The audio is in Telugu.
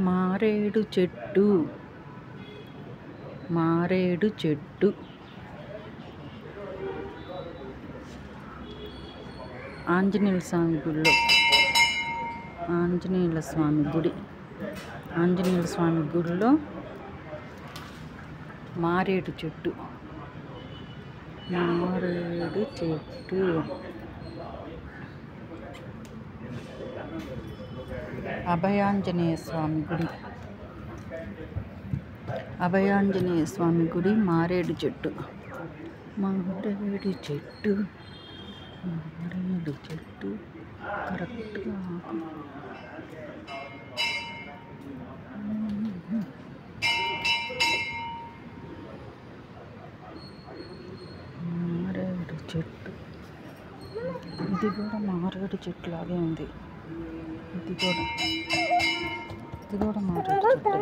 మారేడు చెట్టు మారేడు చెట్టు ఆంజనేయుల స్వామి గుడిలో ఆంజనేయుల స్వామి గుడిలో మారేడు చెట్టు అభయాంజనేయ స్వామి గుడి మారేడు చెట్టు కరెక్ట్గా మారేడు చెట్టు. ఇది కూడా మారేడు చెట్టు లాగే ఉంది. ఇది కూడా మారేడు చెట్టు.